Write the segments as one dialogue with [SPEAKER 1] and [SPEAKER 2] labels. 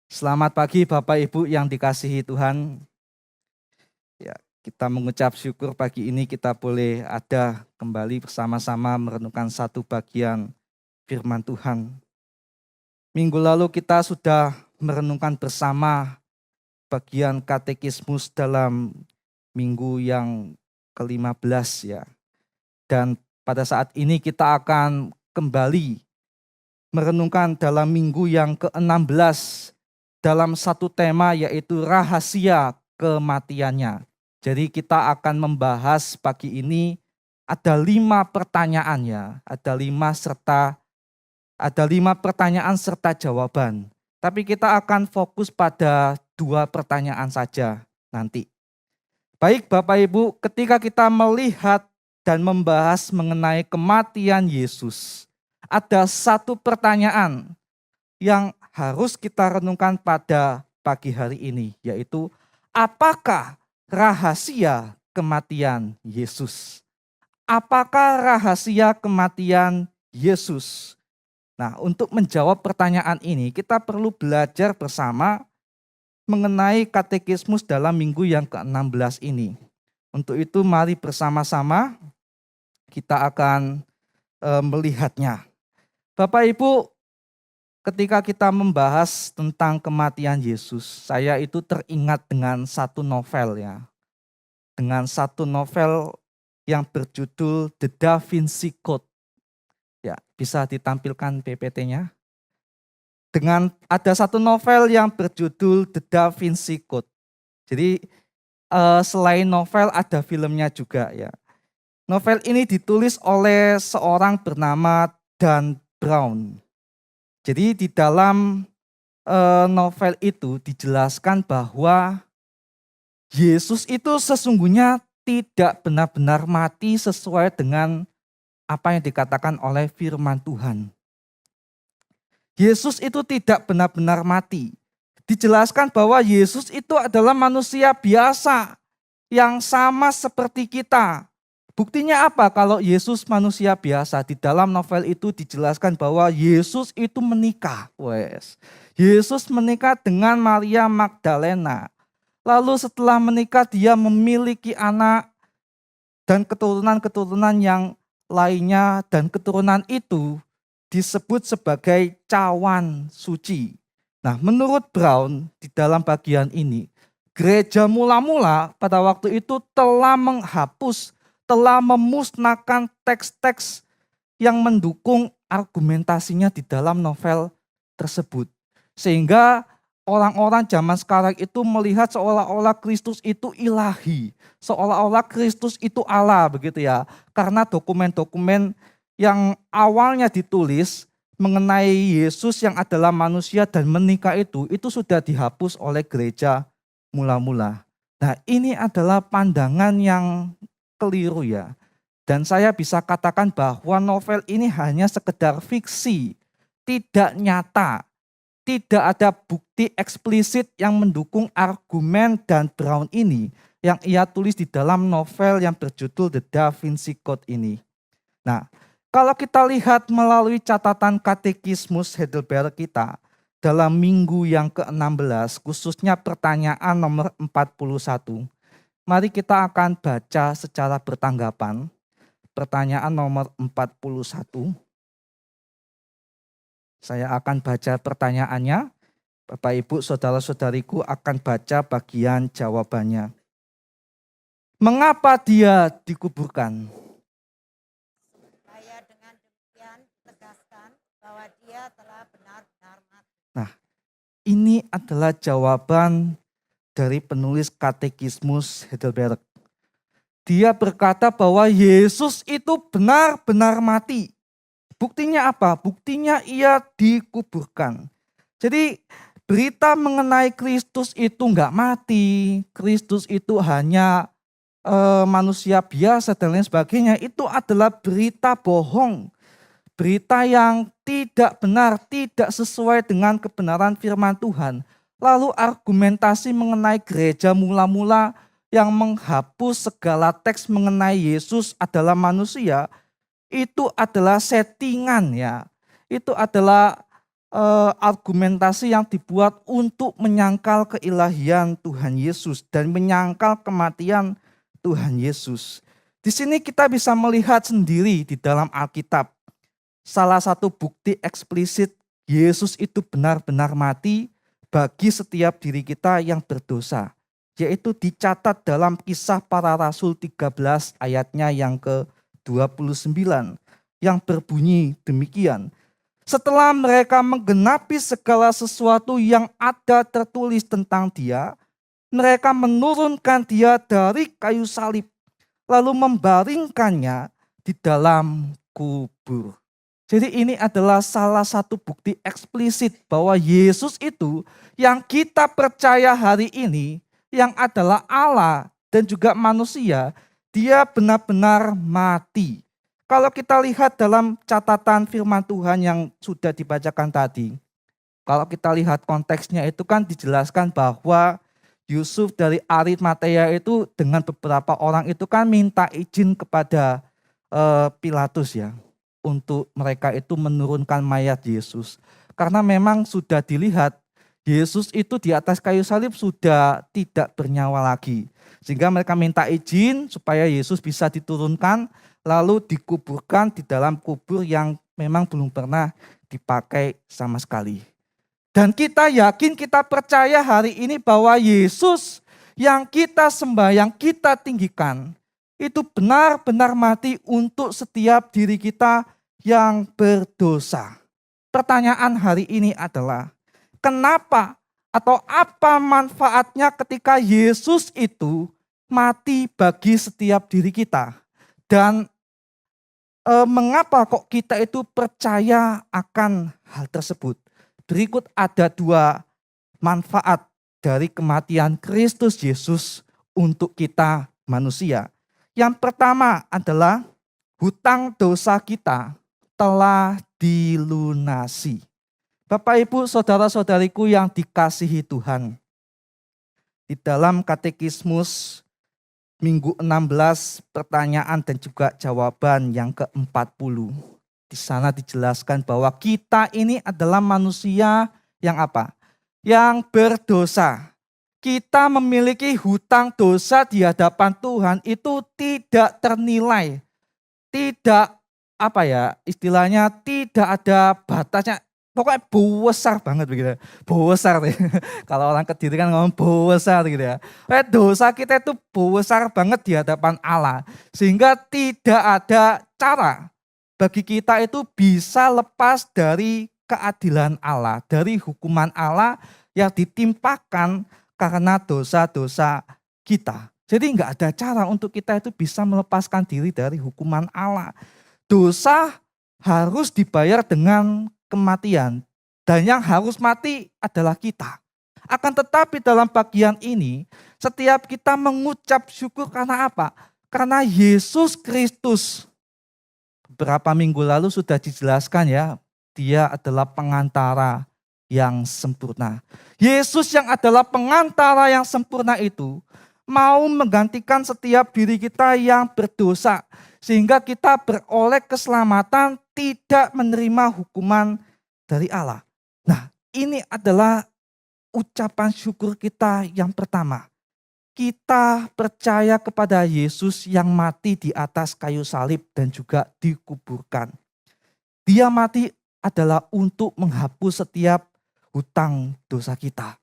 [SPEAKER 1] Selamat pagi Bapak Ibu yang dikasihi Tuhan. Ya, kita mengucap syukur pagi ini kita boleh ada kembali bersama-sama merenungkan satu bagian firman Tuhan. Minggu lalu kita sudah merenungkan bersama bagian katekismus dalam minggu yang ke-15 ya. Dan pada saat ini kita akan kembali merenungkan dalam minggu yang ke-16 dalam satu tema yaitu rahasia kematiannya. Jadi kita akan membahas pagi ini ada 5 pertanyaan ya, ada 5 pertanyaan serta jawaban. Tapi kita akan fokus pada 2 pertanyaan saja nanti. Baik Bapak Ibu, ketika kita melihat dan membahas mengenai kematian Yesus, ada satu pertanyaan yang harus kita renungkan pada pagi hari ini, yaitu apakah rahasia kematian Yesus? Apakah rahasia kematian Yesus? Nah, untuk menjawab pertanyaan ini, kita perlu belajar bersama mengenai katekismus dalam minggu yang ke-16 ini. Untuk itu, mari bersama-sama kita akan melihatnya. Bapak Ibu, ketika kita membahas tentang kematian Yesus, saya itu teringat dengan satu novel ya. Dengan satu novel yang berjudul The Da Vinci Code. Ya, bisa ditampilkan PPT-nya. Dengan ada satu novel yang berjudul The Da Vinci Code. Jadi selain novel ada filmnya juga ya. Novel ini ditulis oleh seorang bernama Dan Brown. Jadi di dalam novel itu dijelaskan bahwa Yesus itu sesungguhnya tidak benar-benar mati sesuai dengan apa yang dikatakan oleh firman Tuhan. Yesus itu tidak benar-benar mati. Dijelaskan bahwa Yesus itu adalah manusia biasa yang sama seperti kita. Buktinya apa kalau Yesus manusia biasa? Di dalam novel itu dijelaskan bahwa Yesus itu menikah. Yesus menikah dengan Maria Magdalena. Lalu setelah menikah dia memiliki anak dan keturunan-keturunan yang lainnya, dan keturunan itu disebut sebagai cawan suci. Nah, menurut Brown di dalam bagian ini, gereja mula-mula pada waktu itu telah memusnahkan teks-teks yang mendukung argumentasinya di dalam novel tersebut. Sehingga orang-orang zaman sekarang itu melihat seolah-olah Kristus itu ilahi, seolah-olah Kristus itu Allah begitu ya. Karena dokumen-dokumen yang awalnya ditulis mengenai Yesus yang adalah manusia dan menikah itu sudah dihapus oleh gereja mula-mula. Nah, ini adalah pandangan yang keliru ya. Dan saya bisa katakan bahwa novel ini hanya sekedar fiksi, tidak nyata. Tidak ada bukti eksplisit yang mendukung argumen Dan Brown ini yang ia tulis di dalam novel yang berjudul The Da Vinci Code ini. Nah, kalau kita lihat melalui catatan katekismus Heidelberg kita dalam minggu yang ke-16, khususnya pertanyaan nomor 41. Mari kita akan baca secara bertanggapan. Pertanyaan nomor 41. Saya akan baca pertanyaannya. Bapak Ibu saudara-saudariku akan baca bagian jawabannya. Mengapa dia dikuburkan?
[SPEAKER 2] Supaya dengan demikian ditegaskan bahwa dia telah benar-benar mati.
[SPEAKER 1] Nah, ini adalah jawaban dari penulis katekismus Heidelberg. Dia berkata bahwa Yesus itu benar-benar mati. Buktinya apa? Buktinya ia dikuburkan. Jadi berita mengenai Kristus itu enggak mati, Kristus itu hanya manusia biasa dan lain sebagainya, itu adalah berita bohong. Berita yang tidak benar, tidak sesuai dengan kebenaran firman Tuhan. Lalu argumentasi mengenai gereja mula-mula yang menghapus segala teks mengenai Yesus adalah manusia, itu adalah settingan ya. Itu adalah argumentasi yang dibuat untuk menyangkal keilahian Tuhan Yesus dan menyangkal kematian Tuhan Yesus. Di sini kita bisa melihat sendiri di dalam Alkitab, salah satu bukti eksplisit Yesus itu benar-benar mati bagi setiap diri kita yang berdosa, yaitu dicatat dalam Kisah Para Rasul 13 ayatnya yang ke-29 yang berbunyi demikian. Setelah mereka menggenapi segala sesuatu yang ada tertulis tentang dia, mereka menurunkan dia dari kayu salib, lalu membaringkannya di dalam kubur. Jadi ini adalah salah satu bukti eksplisit bahwa Yesus itu yang kita percaya hari ini, yang adalah Allah dan juga manusia, dia benar-benar mati. Kalau kita lihat dalam catatan firman Tuhan yang sudah dibacakan tadi, kalau kita lihat konteksnya itu kan dijelaskan bahwa Yusuf dari Arimatea itu dengan beberapa orang itu kan minta izin kepada Pilatus ya, untuk mereka itu menurunkan mayat Yesus. Karena memang sudah dilihat Yesus itu di atas kayu salib sudah tidak bernyawa lagi. Sehingga mereka minta izin supaya Yesus bisa diturunkan lalu dikuburkan di dalam kubur yang memang belum pernah dipakai sama sekali. Dan kita yakin, kita percaya hari ini bahwa Yesus yang kita sembah, yang kita tinggikan, itu benar-benar mati untuk setiap diri kita yang berdosa. Pertanyaan hari ini adalah, kenapa atau apa manfaatnya ketika Yesus itu mati bagi setiap diri kita? Dan mengapa kok kita itu percaya akan hal tersebut? Berikut ada dua manfaat dari kematian Kristus Yesus untuk kita manusia. Yang pertama adalah hutang dosa kita telah dilunasi. Bapak, Ibu, saudara-saudariku yang dikasihi Tuhan, di dalam katekismus Minggu 16 pertanyaan dan juga jawaban yang ke-40. Di sana dijelaskan bahwa kita ini adalah manusia yang apa? Yang berdosa. Kita memiliki hutang dosa di hadapan Tuhan itu tidak ternilai. Tidak istilahnya tidak ada batasnya. Pokoknya besar banget begitu. Besar deh. Kalau orang Kediri kan ngomong besar gitu ya. Dosa kita itu besar banget di hadapan Allah. Sehingga tidak ada cara bagi kita itu bisa lepas dari keadilan Allah. Dari hukuman Allah yang ditimpakan karena dosa-dosa kita. Jadi enggak ada cara untuk kita itu bisa melepaskan diri dari hukuman Allah. Dosa harus dibayar dengan kematian, dan yang harus mati adalah kita. Akan tetapi dalam bagian ini, setiap kita mengucap syukur karena apa? Karena Yesus Kristus. Beberapa minggu lalu sudah dijelaskan ya, dia adalah pengantara yang sempurna. Yesus yang adalah pengantara yang sempurna itu mau menggantikan setiap diri kita yang berdosa, sehingga kita beroleh keselamatan, tidak menerima hukuman dari Allah. Nah, ini adalah ucapan syukur kita yang pertama. Kita percaya kepada Yesus yang mati di atas kayu salib dan juga dikuburkan. Dia mati adalah untuk menghapus setiap hutang dosa kita.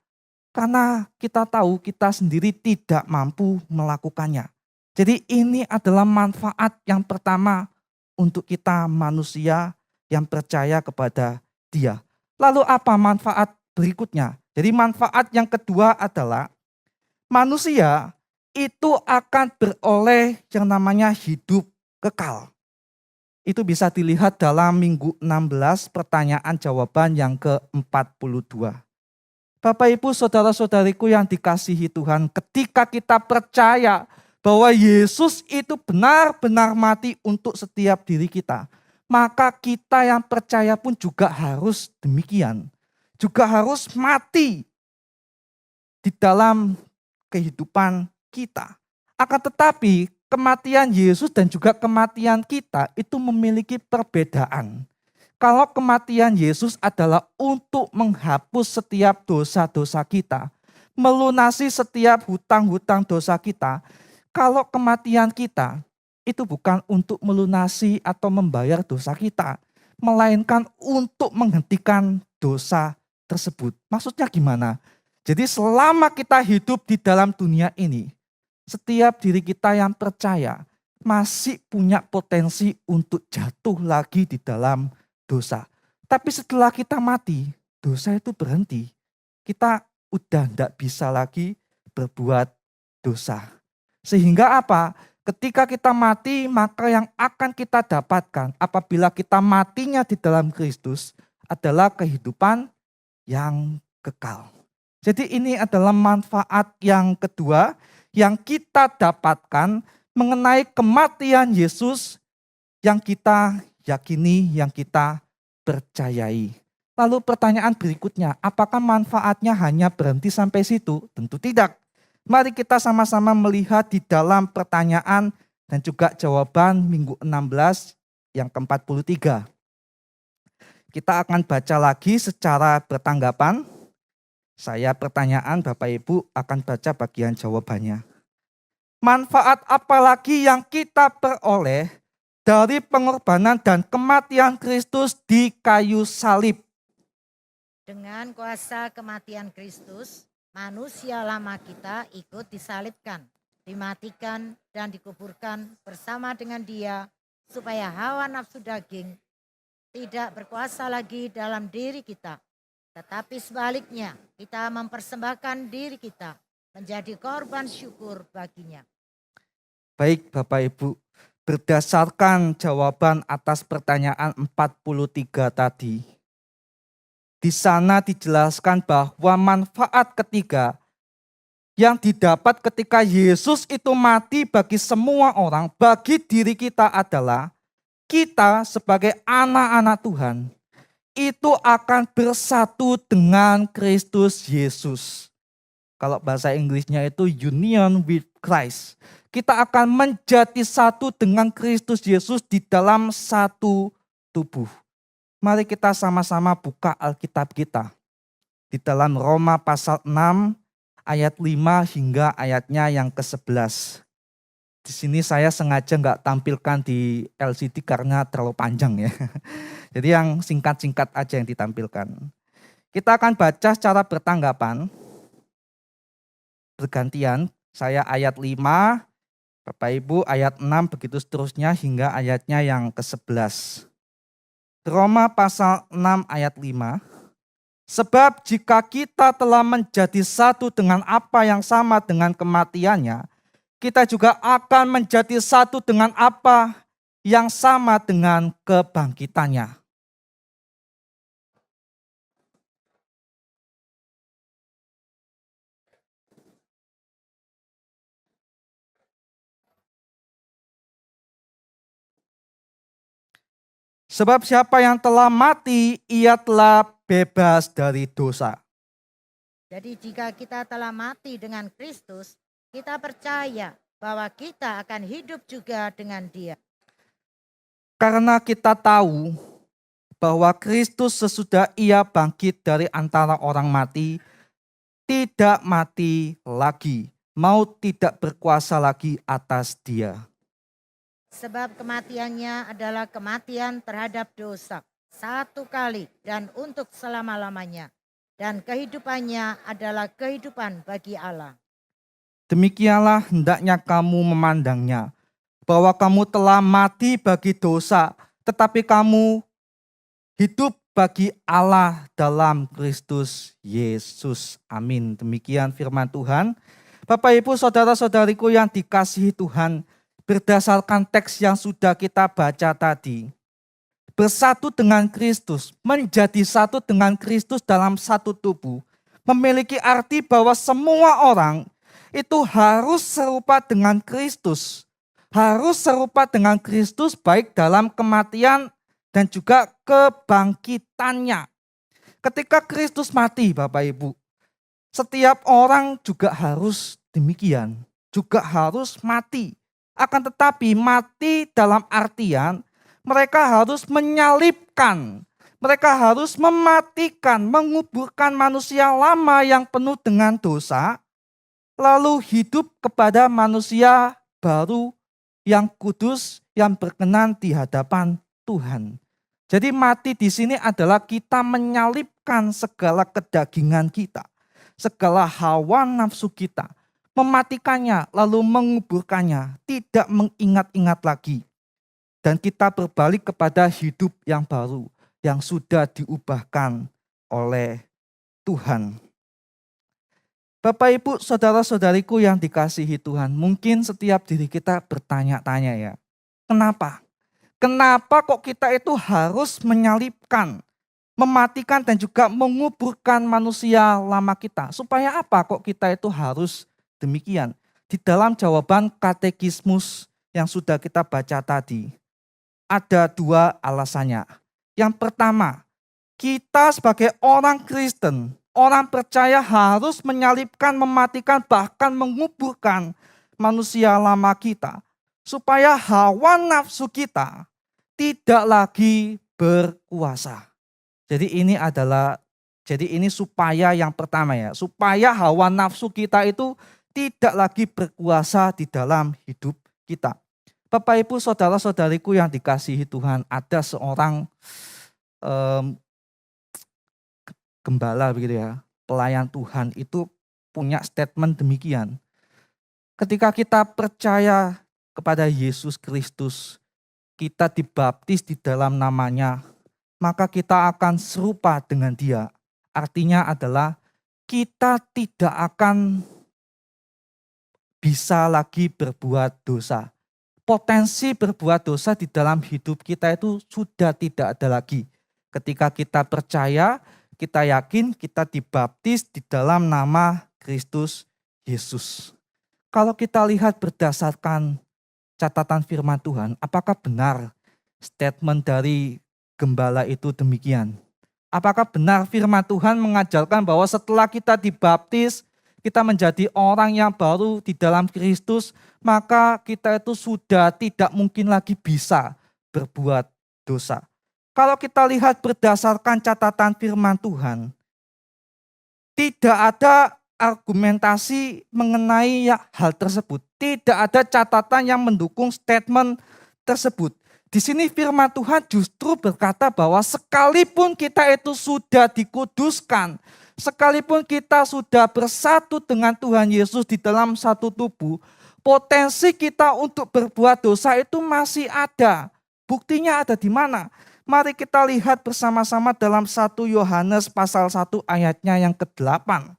[SPEAKER 1] Karena kita tahu kita sendiri tidak mampu melakukannya. Jadi ini adalah manfaat yang pertama untuk kita manusia yang percaya kepada Dia. Lalu apa manfaat berikutnya? Jadi manfaat yang kedua adalah manusia itu akan beroleh yang namanya hidup kekal. Itu bisa dilihat dalam Minggu 16 pertanyaan jawaban yang ke-42. Bapak, Ibu, saudara-saudariku yang dikasihi Tuhan, ketika kita percaya bahwa Yesus itu benar-benar mati untuk setiap diri kita, maka kita yang percaya pun juga harus demikian. Juga harus mati di dalam kehidupan kita. Akan tetapi kematian Yesus dan juga kematian kita itu memiliki perbedaan. Kalau kematian Yesus adalah untuk menghapus setiap dosa-dosa kita, melunasi setiap hutang-hutang dosa kita, kalau kematian kita itu bukan untuk melunasi atau membayar dosa kita, melainkan untuk menghentikan dosa tersebut. Maksudnya gimana? Jadi selama kita hidup di dalam dunia ini, setiap diri kita yang percaya masih punya potensi untuk jatuh lagi di dalam dosa. Tapi setelah kita mati, dosa itu berhenti. Kita udah tidak bisa lagi berbuat dosa. Sehingga apa? Ketika kita mati, maka yang akan kita dapatkan apabila kita matinya di dalam Kristus adalah kehidupan yang kekal. Jadi ini adalah manfaat yang kedua yang kita dapatkan mengenai kematian Yesus yang kita yakini, yang kita percayai. Lalu pertanyaan berikutnya, apakah manfaatnya hanya berhenti sampai situ? Tentu tidak. Mari kita sama-sama melihat di dalam pertanyaan dan juga jawaban minggu 16 yang ke-43. Kita akan baca lagi secara bertanggapan. Saya pertanyaan, Bapak Ibu akan baca bagian jawabannya. Manfaat apa lagi yang kita peroleh dari pengorbanan dan kematian Kristus di kayu salib?
[SPEAKER 2] Dengan kuasa kematian Kristus, manusia lama kita ikut disalibkan, dimatikan, dan dikuburkan bersama dengan Dia, supaya hawa nafsu daging tidak berkuasa lagi dalam diri kita. Tetapi sebaliknya, kita mempersembahkan diri kita menjadi korban syukur baginya.
[SPEAKER 1] Baik Bapak Ibu, berdasarkan jawaban atas pertanyaan 43 tadi, di sana dijelaskan bahwa manfaat ketiga yang didapat ketika Yesus itu mati bagi semua orang, bagi diri kita adalah kita sebagai anak-anak Tuhan itu akan bersatu dengan Kristus Yesus. Kalau bahasa Inggrisnya itu union with Christ. Kita akan menjadi satu dengan Kristus Yesus di dalam satu tubuh. Mari kita sama-sama buka Alkitab kita. Di dalam Roma pasal 6 ayat 5 hingga ayatnya yang ke-11. Di sini saya sengaja nggak tampilkan di LCD karena terlalu panjang ya. Jadi yang singkat-singkat aja yang ditampilkan. Kita akan baca secara bertanggapan. Bergantian, saya ayat 5, Bapak Ibu ayat 6 begitu seterusnya hingga ayatnya yang ke-11. Roma pasal 6 ayat 5. Sebab jika kita telah menjadi satu dengan apa yang sama dengan kematiannya, kita juga akan menjadi satu dengan apa yang sama dengan kebangkitannya. Sebab siapa yang telah mati, ia telah bebas dari dosa.
[SPEAKER 2] Jadi jika kita telah mati dengan Kristus, kita percaya bahwa kita akan hidup juga dengan Dia.
[SPEAKER 1] Karena kita tahu bahwa Kristus sesudah ia bangkit dari antara orang mati, tidak mati lagi, maut tidak berkuasa lagi atas dia.
[SPEAKER 2] Sebab kematiannya adalah kematian terhadap dosa, satu kali dan untuk selama-lamanya. Dan kehidupannya adalah kehidupan bagi Allah.
[SPEAKER 1] Demikianlah hendaknya kamu memandangnya, bahwa kamu telah mati bagi dosa, tetapi kamu hidup bagi Allah dalam Kristus Yesus. Amin. Demikian firman Tuhan. Bapak Ibu saudara-saudariku yang dikasihi Tuhan, berdasarkan teks yang sudah kita baca tadi, bersatu dengan Kristus, menjadi satu dengan Kristus dalam satu tubuh, memiliki arti bahwa semua orang itu harus serupa dengan Kristus. Harus serupa dengan Kristus baik dalam kematian dan juga kebangkitannya. Ketika Kristus mati Bapak Ibu, setiap orang juga harus demikian, juga harus mati. Akan tetapi mati dalam artian mereka harus menyalibkan Mereka harus mematikan, menguburkan manusia lama yang penuh dengan dosa, lalu hidup kepada manusia baru yang kudus, yang berkenan di hadapan Tuhan. Jadi mati di sini adalah kita menyalibkan segala kedagingan kita, segala hawa nafsu kita, mematikannya lalu menguburkannya, tidak mengingat-ingat lagi. Dan kita berbalik kepada hidup yang baru, yang sudah diubahkan oleh Tuhan. Bapak Ibu saudara-saudariku yang dikasihi Tuhan, mungkin setiap diri kita bertanya-tanya ya, kenapa? Kenapa kok kita itu harus menyalibkan, mematikan dan juga menguburkan manusia lama kita? Supaya apa kok kita itu harus demikian? Di dalam jawaban katekismus yang sudah kita baca tadi, ada dua alasannya. Yang pertama, kita sebagai orang Kristen, orang percaya harus menyalibkan, mematikan, bahkan menguburkan manusia lama kita. Supaya hawa nafsu kita tidak lagi berkuasa. Jadi ini supaya yang pertama ya, supaya hawa nafsu kita itu tidak lagi berkuasa di dalam hidup kita. Bapak Ibu saudara-saudariku yang dikasihi Tuhan, ada seorang gembala begitu ya, pelayan Tuhan itu punya statement demikian. Ketika kita percaya kepada Yesus Kristus, kita dibaptis di dalam namanya, maka kita akan serupa dengan Dia. Artinya adalah kita tidak akan bisa lagi berbuat dosa. Potensi berbuat dosa di dalam hidup kita itu sudah tidak ada lagi. Ketika kita percaya, kita yakin, kita dibaptis di dalam nama Kristus Yesus. Kalau kita lihat berdasarkan catatan firman Tuhan, apakah benar statement dari gembala itu demikian? Apakah benar firman Tuhan mengajarkan bahwa setelah kita dibaptis, kita menjadi orang yang baru di dalam Kristus, maka kita itu sudah tidak mungkin lagi bisa berbuat dosa. Kalau kita lihat berdasarkan catatan firman Tuhan, tidak ada argumentasi mengenai hal tersebut. Tidak ada catatan yang mendukung statement tersebut. Di sini firman Tuhan justru berkata bahwa sekalipun kita itu sudah dikuduskan, sekalipun kita sudah bersatu dengan Tuhan Yesus di dalam satu tubuh, potensi kita untuk berbuat dosa itu masih ada. Buktinya ada di mana? Mari kita lihat bersama-sama dalam 1 Yohanes pasal 1 ayatnya yang ke-8.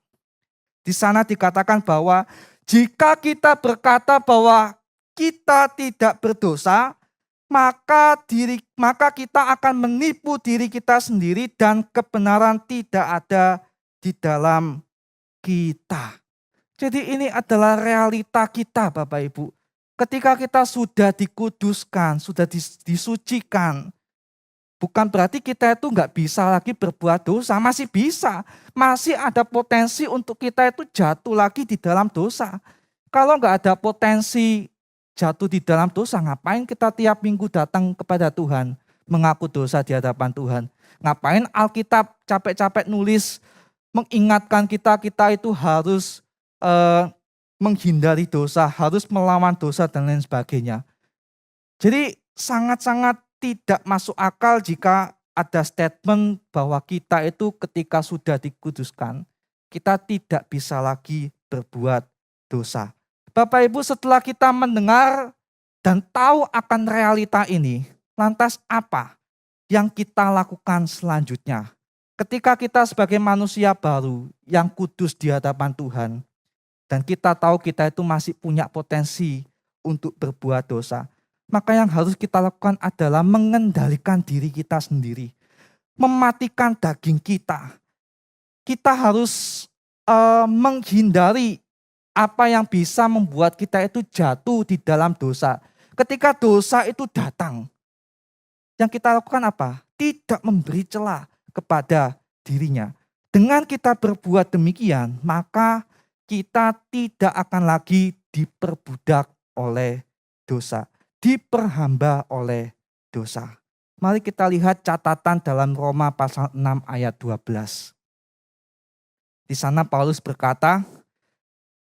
[SPEAKER 1] Di sana dikatakan bahwa jika kita berkata bahwa kita tidak berdosa, maka kita akan menipu diri kita sendiri dan kebenaran tidak ada di dalam kita. Jadi ini adalah realita kita Bapak Ibu. Ketika kita sudah dikuduskan, sudah disucikan, bukan berarti kita itu nggak bisa lagi berbuat dosa, masih bisa. Masih ada potensi untuk kita itu jatuh lagi di dalam dosa. Kalau nggak ada potensi jatuh di dalam dosa, ngapain kita tiap minggu datang kepada Tuhan, mengaku dosa di hadapan Tuhan? Ngapain Alkitab capek-capek nulis, mengingatkan kita itu harus menghindari dosa, harus melawan dosa dan lain sebagainya. Jadi sangat-sangat tidak masuk akal jika ada statement bahwa kita itu ketika sudah dikuduskan, kita tidak bisa lagi berbuat dosa. Bapak Ibu, setelah kita mendengar dan tahu akan realita ini, lantas apa yang kita lakukan selanjutnya? Ketika kita sebagai manusia baru yang kudus di hadapan Tuhan, dan kita tahu kita itu masih punya potensi untuk berbuat dosa, maka yang harus kita lakukan adalah mengendalikan diri kita sendiri, mematikan daging kita. Kita harus menghindari apa yang bisa membuat kita itu jatuh di dalam dosa. Ketika dosa itu datang, yang kita lakukan apa? Tidak memberi celah kepada dirinya. Dengan kita berbuat demikian, maka kita tidak akan lagi diperbudak oleh dosa, diperhamba oleh dosa. Mari kita lihat catatan dalam Roma pasal 6 ayat 12. Di sana Paulus berkata,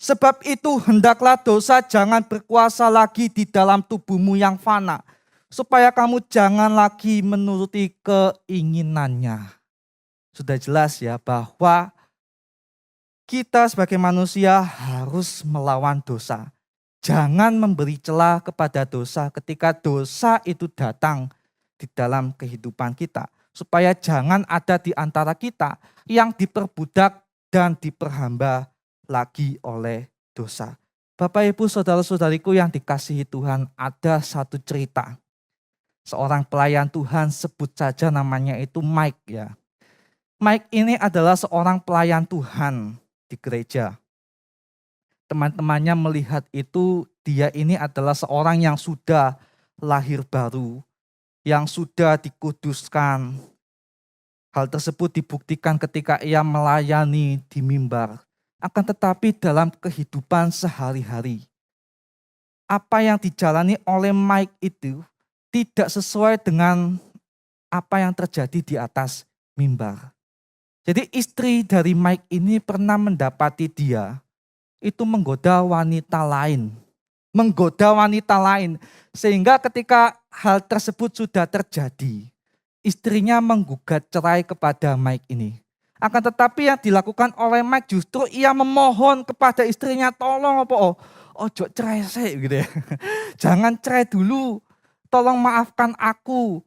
[SPEAKER 1] sebab itu hendaklah dosa jangan berkuasa lagi di dalam tubuhmu yang fana, supaya kamu jangan lagi menuruti keinginannya. Sudah jelas ya bahwa kita sebagai manusia harus melawan dosa. Jangan memberi celah kepada dosa ketika dosa itu datang di dalam kehidupan kita. Supaya jangan ada di antara kita yang diperbudak dan diperhamba lagi oleh dosa. Bapak Ibu saudara-saudariku yang dikasihi Tuhan, ada satu cerita. Seorang pelayan Tuhan, sebut saja namanya itu Mike ya. Mike ini adalah seorang pelayan Tuhan di gereja. Teman-temannya melihat itu, dia ini adalah seorang yang sudah lahir baru, yang sudah dikuduskan. Hal tersebut dibuktikan ketika ia melayani di mimbar. Akan tetapi dalam kehidupan sehari-hari, apa yang dijalani oleh Mike itu tidak sesuai dengan apa yang terjadi di atas mimbar. Jadi istri dari Mike ini pernah mendapati dia itu menggoda wanita lain. Menggoda wanita lain. Sehingga ketika hal tersebut sudah terjadi, istrinya menggugat cerai kepada Mike ini. Akan tetapi yang dilakukan oleh Mike justru ia memohon kepada istrinya, tolong ojo cerai saya gitu ya. Jangan cerai dulu, tolong maafkan aku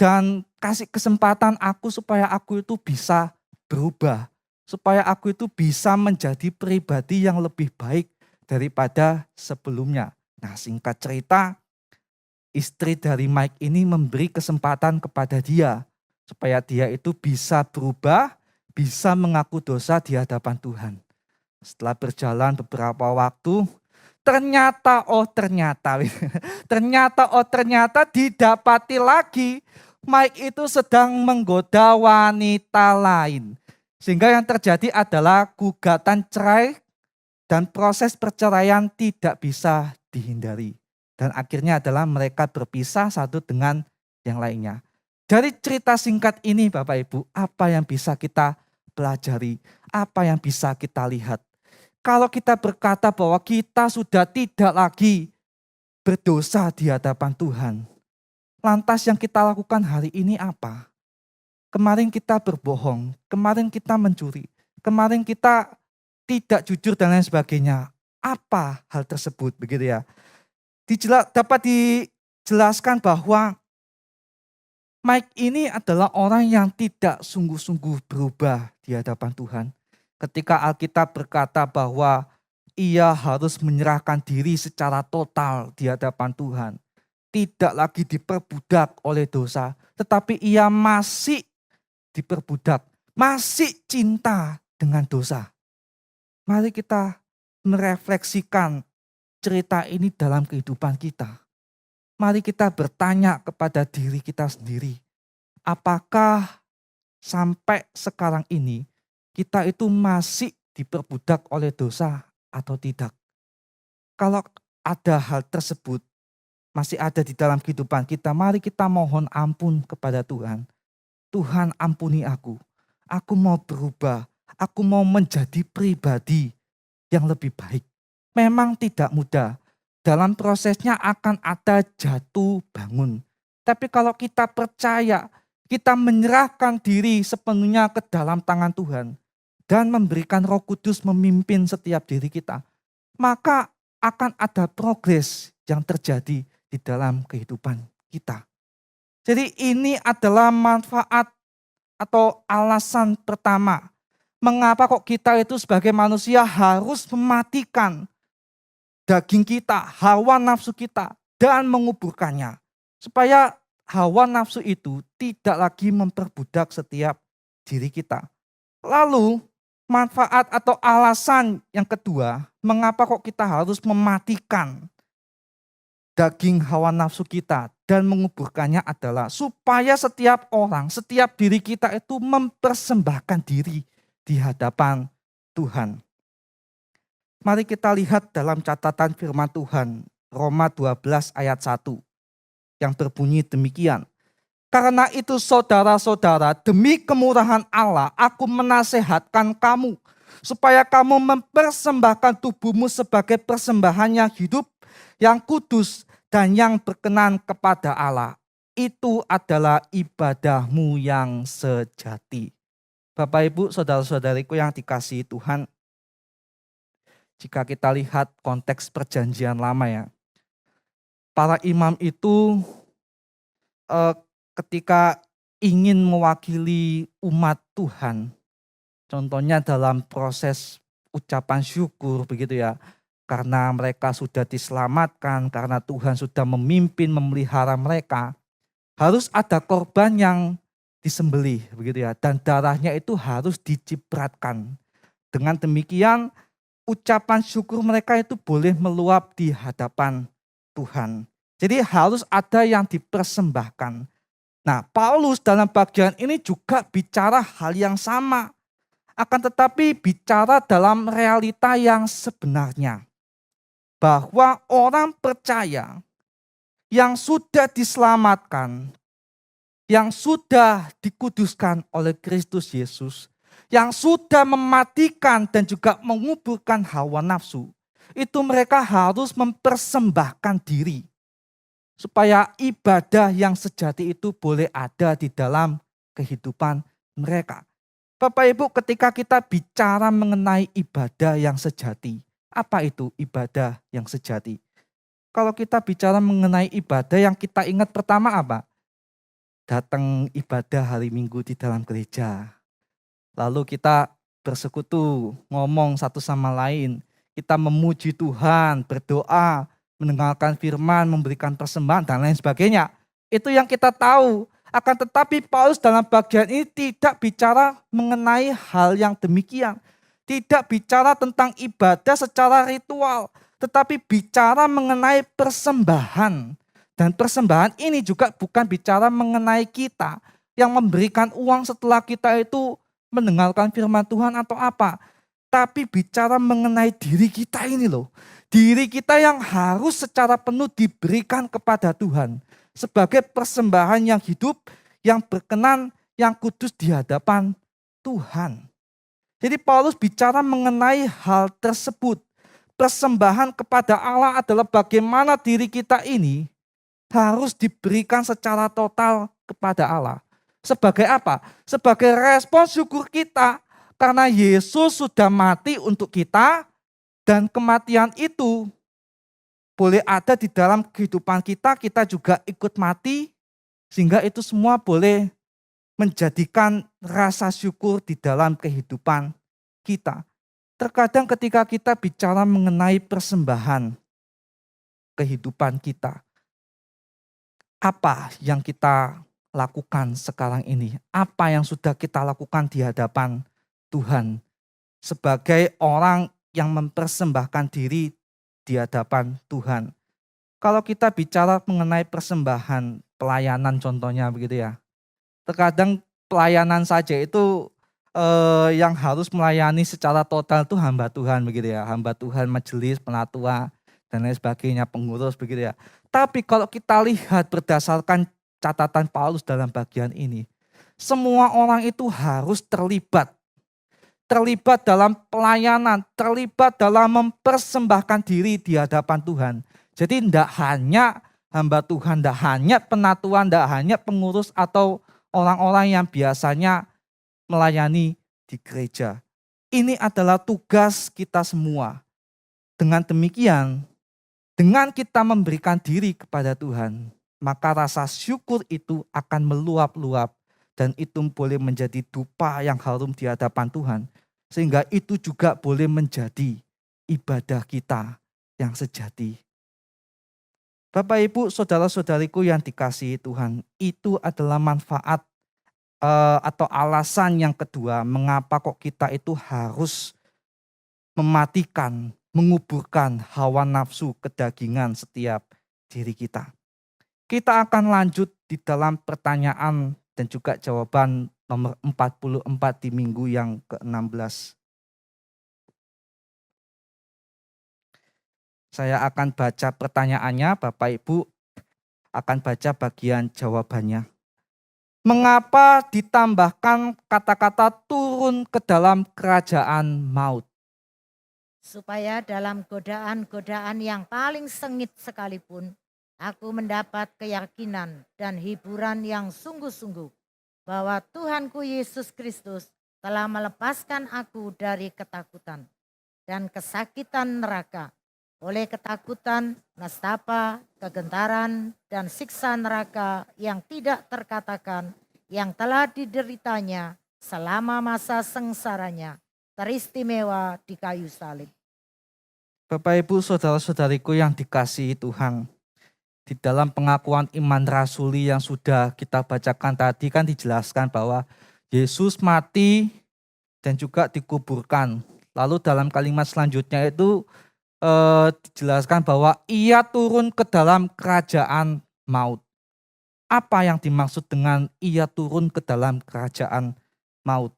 [SPEAKER 1] dan kasih kesempatan aku supaya aku itu bisa berubah. Supaya aku itu bisa menjadi pribadi yang lebih baik daripada sebelumnya. Nah, singkat cerita, istri dari Mike ini memberi kesempatan kepada dia supaya dia itu bisa berubah, bisa mengaku dosa di hadapan Tuhan. Setelah berjalan beberapa waktu, ternyata didapati lagi Mike itu sedang menggoda wanita lain. Sehingga yang terjadi adalah gugatan cerai dan proses perceraian tidak bisa dihindari. Dan akhirnya adalah mereka berpisah satu dengan yang lainnya. Dari cerita singkat ini Bapak Ibu, apa yang bisa kita pelajari? Apa yang bisa kita lihat? Kalau kita berkata bahwa kita sudah tidak lagi berdosa di hadapan Tuhan, lantas yang kita lakukan hari ini apa? Kemarin kita berbohong, kemarin kita mencuri, kemarin kita tidak jujur dan lain sebagainya. Apa hal tersebut begitu ya? Dapat dijelaskan bahwa Mike ini adalah orang yang tidak sungguh-sungguh berubah di hadapan Tuhan. Ketika Alkitab berkata bahwa ia harus menyerahkan diri secara total di hadapan Tuhan. Tidak lagi diperbudak oleh dosa, tetapi ia masih diperbudak, masih cinta dengan dosa. Mari kita merefleksikan cerita ini dalam kehidupan kita. Mari kita bertanya kepada diri kita sendiri. Apakah sampai sekarang ini kita itu masih diperbudak oleh dosa atau tidak? Kalau ada hal tersebut masih ada di dalam kehidupan kita, mari kita mohon ampun kepada Tuhan. Tuhan ampuni aku. Aku mau berubah. Aku mau menjadi pribadi yang lebih baik. Memang tidak mudah. Dalam prosesnya akan ada jatuh bangun. Tapi kalau kita percaya, kita menyerahkan diri sepenuhnya ke dalam tangan Tuhan dan memberikan Roh Kudus memimpin setiap diri kita, maka akan ada progres yang terjadi di dalam kehidupan kita. Jadi ini adalah manfaat atau alasan pertama. Mengapa kok kita itu sebagai manusia harus mematikan daging kita, hawa nafsu kita, dan menguburkannya. Supaya hawa nafsu itu tidak lagi memperbudak setiap diri kita. Lalu manfaat atau alasan yang kedua, mengapa kok kita harus mematikan daging hawa nafsu kita dan menguburkannya adalah supaya setiap orang, setiap diri kita itu mempersembahkan diri di hadapan Tuhan. Mari kita lihat dalam catatan firman Tuhan, Roma 12 ayat 1 yang berbunyi demikian. Karena itu saudara-saudara, demi kemurahan Allah, aku menasehatkan kamu supaya kamu mempersembahkan tubuhmu sebagai persembahan yang hidup, yang kudus, dan yang berkenan kepada Allah. Itu adalah ibadahmu yang sejati. Bapak, Ibu, saudara-saudariku yang dikasihi Tuhan, jika kita lihat konteks perjanjian lama ya, para imam itu eh, ketika ingin mewakili umat Tuhan, contohnya dalam proses ucapan syukur begitu ya, karena mereka sudah diselamatkan, karena Tuhan sudah memimpin memelihara mereka, harus ada korban yang disembelih begitu ya, dan darahnya itu harus dicipratkan. Dengan demikian ucapan syukur mereka itu boleh meluap di hadapan Tuhan. Jadi harus ada yang dipersembahkan. Nah, Paulus dalam bagian ini juga bicara hal yang sama. Akan tetapi bicara dalam realita yang sebenarnya. Bahwa orang percaya yang sudah diselamatkan, yang sudah dikuduskan oleh Kristus Yesus, yang sudah mematikan dan juga menguburkan hawa nafsu, itu mereka harus mempersembahkan diri supaya ibadah yang sejati itu boleh ada di dalam kehidupan mereka. Bapak Ibu, ketika kita bicara mengenai ibadah yang sejati, apa itu ibadah yang sejati? Kalau kita bicara mengenai ibadah, yang kita ingat pertama apa? Datang ibadah hari Minggu di dalam gereja. Lalu kita bersekutu, ngomong satu sama lain. Kita memuji Tuhan, berdoa, mendengarkan firman, memberikan persembahan, dan lain sebagainya. Itu yang kita tahu. Akan tetapi Paulus dalam bagian ini tidak bicara mengenai hal yang demikian. Tidak bicara tentang ibadah secara ritual. Tetapi bicara mengenai persembahan. Dan persembahan ini juga bukan bicara mengenai kita yang memberikan uang setelah kita itu mendengarkan firman Tuhan atau apa. Tapi bicara mengenai diri kita ini loh. Diri kita yang harus secara penuh diberikan kepada Tuhan. Sebagai persembahan yang hidup, yang berkenan, yang kudus di hadapan Tuhan. Jadi Paulus bicara mengenai hal tersebut. Persembahan kepada Allah adalah bagaimana diri kita ini harus diberikan secara total kepada Allah. Sebagai apa? Sebagai respon syukur kita karena Yesus sudah mati untuk kita dan kematian itu boleh ada di dalam kehidupan kita, kita juga ikut mati sehingga itu semua boleh menjadikan rasa syukur di dalam kehidupan kita. Terkadang ketika kita bicara mengenai persembahan kehidupan kita, apa yang kita lakukan sekarang ini? Apa yang sudah kita lakukan di hadapan Tuhan sebagai orang yang mempersembahkan diri di hadapan Tuhan? Kalau kita bicara mengenai persembahan pelayanan contohnya begitu ya. Terkadang pelayanan saja itu yang harus melayani secara total itu hamba Tuhan begitu ya. Hamba Tuhan, majelis, penatua dan lain sebagainya, pengurus begitu ya. Tapi kalau kita lihat berdasarkan catatan Paulus dalam bagian ini, semua orang itu harus terlibat. Terlibat dalam pelayanan, terlibat dalam mempersembahkan diri di hadapan Tuhan. Jadi tidak hanya hamba Tuhan, tidak hanya penatua, tidak hanya pengurus atau orang-orang yang biasanya melayani di gereja. Ini adalah tugas kita semua. Dengan demikian, dengan kita memberikan diri kepada Tuhan, maka rasa syukur itu akan meluap-luap dan itu boleh menjadi dupa yang harum di hadapan Tuhan. Sehingga itu juga boleh menjadi ibadah kita yang sejati. Bapak, Ibu, saudara-saudariku yang dikasihi Tuhan, itu adalah manfaat atau alasan yang kedua mengapa kok kita itu harus mematikan, menguburkan hawa nafsu kedagingan setiap diri kita. Kita akan lanjut di dalam pertanyaan dan juga jawaban nomor 44 di minggu yang ke-16. Saya akan baca pertanyaannya, Bapak Ibu akan baca bagian jawabannya. Mengapa ditambahkan kata-kata turun ke dalam kerajaan maut?
[SPEAKER 2] Supaya dalam godaan-godaan yang paling sengit sekalipun, aku mendapat keyakinan dan hiburan yang sungguh-sungguh bahwa Tuhanku Yesus Kristus telah melepaskan aku dari ketakutan dan kesakitan neraka. Oleh ketakutan, nestapa, kegentaran, dan siksa neraka yang tidak terkatakan yang telah dideritanya selama masa sengsaranya, teristimewa di kayu salib.
[SPEAKER 1] Bapak Ibu saudara-saudariku yang dikasihi Tuhan, di dalam pengakuan iman rasuli yang sudah kita bacakan tadi kan dijelaskan bahwa Yesus mati dan juga dikuburkan. Lalu dalam kalimat selanjutnya itu dijelaskan bahwa ia turun ke dalam kerajaan maut. Apa yang dimaksud dengan ia turun ke dalam kerajaan maut?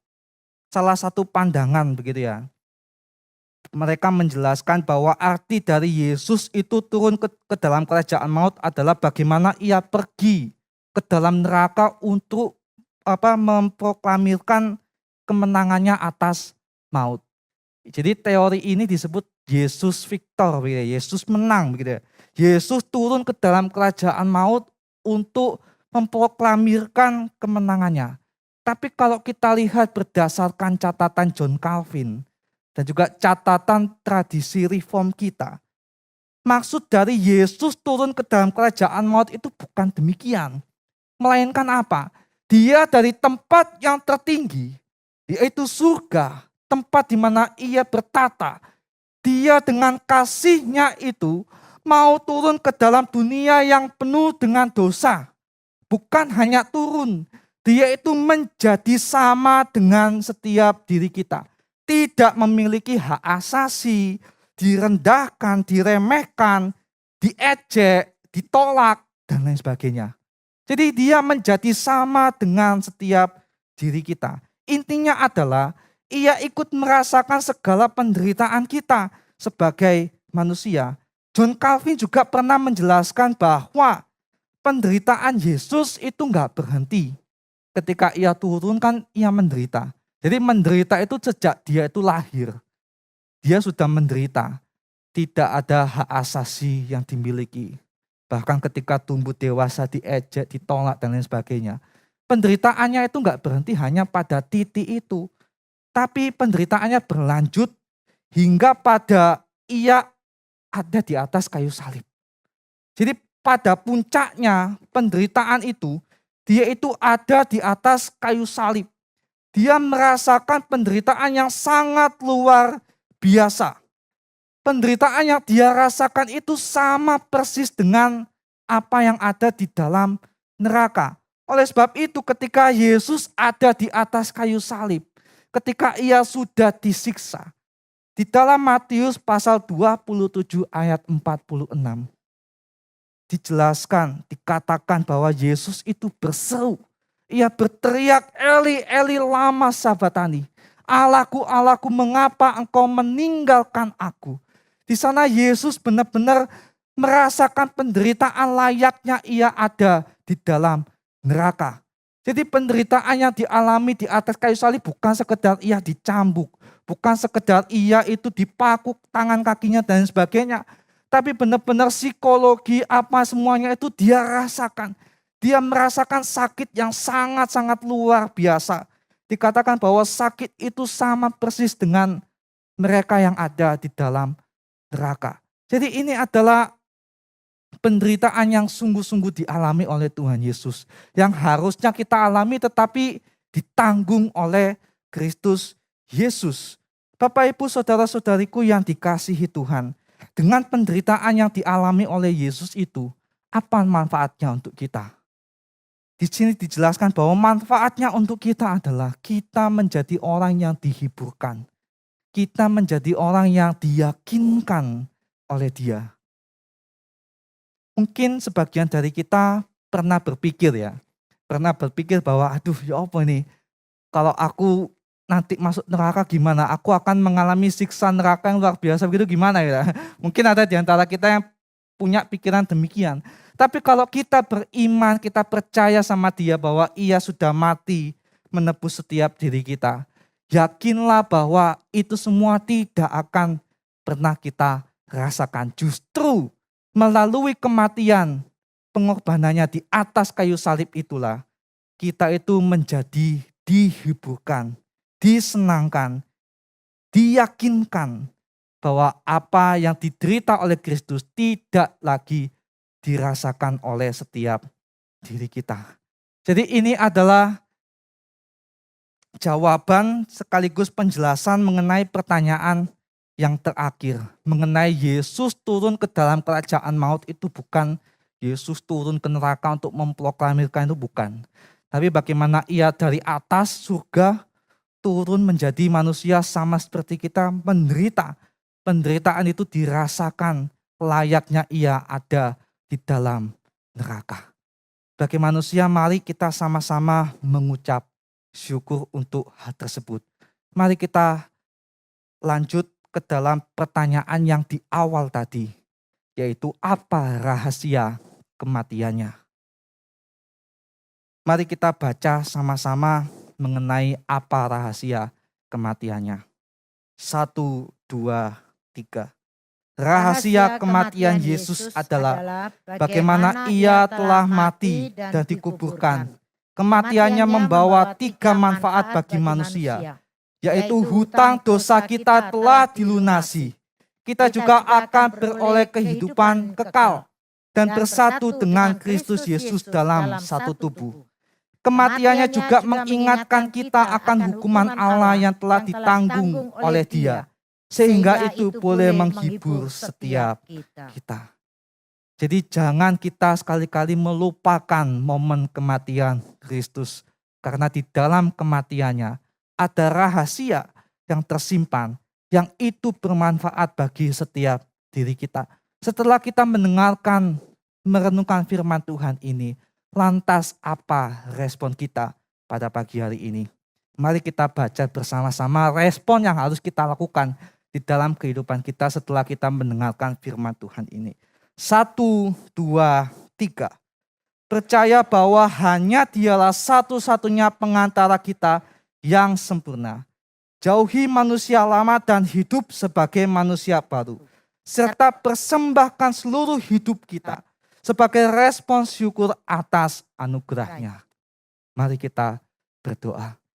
[SPEAKER 1] Salah satu pandangan begitu ya. Mereka menjelaskan bahwa arti dari Yesus itu turun ke dalam kerajaan maut adalah bagaimana ia pergi ke dalam neraka untuk memproklamirkan kemenangannya atas maut. Jadi teori ini disebut Yesus Victor, Yesus menang. Yesus turun ke dalam kerajaan maut untuk memproklamirkan kemenangannya. Tapi kalau kita lihat berdasarkan catatan John Calvin dan juga catatan tradisi reform kita, maksud dari Yesus turun ke dalam kerajaan maut itu bukan demikian. Melainkan apa? Dia dari tempat yang tertinggi, yaitu surga, tempat di mana ia bertata. Dia dengan kasihnya itu mau turun ke dalam dunia yang penuh dengan dosa. Bukan hanya turun, dia itu menjadi sama dengan setiap diri kita. Tidak memiliki hak asasi, direndahkan, diremehkan, diejek, ditolak, dan lain sebagainya. Jadi dia menjadi sama dengan setiap diri kita. Intinya adalah ia ikut merasakan segala penderitaan kita sebagai manusia. John Calvin juga pernah menjelaskan bahwa penderitaan Yesus itu enggak berhenti. Ketika ia turun kan ia menderita. Jadi menderita itu sejak dia itu lahir. Dia sudah menderita. Tidak ada hak asasi yang dimiliki. Bahkan ketika tumbuh dewasa diejek, ditolak dan lain sebagainya. Penderitaannya itu enggak berhenti hanya pada titik itu. Tapi penderitaannya berlanjut hingga pada ia ada di atas kayu salib. Jadi pada puncaknya penderitaan itu, dia itu ada di atas kayu salib. Dia merasakan penderitaan yang sangat luar biasa. Penderitaan yang dia rasakan itu sama persis dengan apa yang ada di dalam neraka. Oleh sebab itu ketika Yesus ada di atas kayu salib, ketika ia sudah disiksa. Di dalam Matius pasal 27 ayat 46. Dijelaskan, dikatakan bahwa Yesus itu berseru. Ia berteriak, Eli, Eli lama sabatani. Allahku, Allahku, mengapa engkau meninggalkan aku? Di sana Yesus benar-benar merasakan penderitaan layaknya ia ada di dalam neraka. Jadi penderitaan yang dialami di atas kayu salib bukan sekedar ia dicambuk, bukan sekedar ia itu dipakuk tangan kakinya dan sebagainya. Tapi benar-benar psikologi apa semuanya itu dia rasakan. Dia merasakan sakit yang sangat-sangat luar biasa. Dikatakan bahwa sakit itu sama persis dengan mereka yang ada di dalam neraka. Jadi ini adalah penderitaan yang sungguh-sungguh dialami oleh Tuhan Yesus. Yang harusnya kita alami tetapi ditanggung oleh Kristus Yesus. Bapak Ibu saudara-saudariku yang dikasihi Tuhan. Dengan penderitaan yang dialami oleh Yesus itu, apa manfaatnya untuk kita? Di sini dijelaskan bahwa manfaatnya untuk kita adalah kita menjadi orang yang dihiburkan. Kita menjadi orang yang diyakinkan oleh Dia. Mungkin sebagian dari kita pernah berpikir bahwa aduh ya apa ini, kalau aku nanti masuk neraka gimana? Aku akan mengalami siksa neraka yang luar biasa begitu gimana ya? Mungkin ada di antara kita yang punya pikiran demikian. Tetapi kalau kita beriman, kita percaya sama dia bahwa ia sudah mati menebus setiap diri kita. Yakinlah bahwa itu semua tidak akan pernah kita rasakan. Justru melalui kematian, pengorbanannya di atas kayu salib itulah kita itu menjadi dihiburkan, disenangkan, diyakinkan bahwa apa yang diderita oleh Kristus tidak lagi dirasakan oleh setiap diri kita. Jadi ini adalah jawaban sekaligus penjelasan mengenai pertanyaan yang terakhir. Mengenai Yesus turun ke dalam kerajaan maut itu bukan Yesus turun ke neraka untuk memproklamirkan, itu bukan. Tapi bagaimana ia dari atas surga turun menjadi manusia sama seperti kita menderita. Penderitaan itu dirasakan layaknya ia ada di dalam neraka. Bagi manusia, mari kita sama-sama mengucap syukur untuk hal tersebut. Mari kita lanjut ke dalam pertanyaan yang di awal tadi, yaitu apa rahasia kematiannya. Mari kita baca sama-sama mengenai apa rahasia kematiannya. 1, 2, 3. Rahasia kematian Yesus adalah bagaimana ia telah mati dan dikuburkan. Kematiannya membawa 3 manfaat bagi manusia, yaitu hutang dosa kita telah dilunasi. Kita juga akan beroleh kehidupan kekal dan bersatu dengan Kristus Yesus dalam satu tubuh. Kematiannya juga mengingatkan kita akan hukuman Allah yang telah ditanggung oleh Dia, sehingga itu boleh menghibur setiap kita. Jadi jangan kita sekali-kali melupakan momen kematian Kristus, karena di dalam kematiannya ada rahasia yang tersimpan, yang itu bermanfaat bagi setiap diri kita. Setelah kita mendengarkan, merenungkan firman Tuhan ini, lantas apa respon kita pada pagi hari ini? Mari kita baca bersama-sama respon yang harus kita lakukan di dalam kehidupan kita setelah kita mendengarkan firman Tuhan ini. 1, 2, 3. Percaya bahwa hanya Dialah satu-satunya pengantara kita yang sempurna. Jauhi manusia lama dan hidup sebagai manusia baru. Serta persembahkan seluruh hidup kita sebagai respons syukur atas anugerahnya. Mari kita berdoa.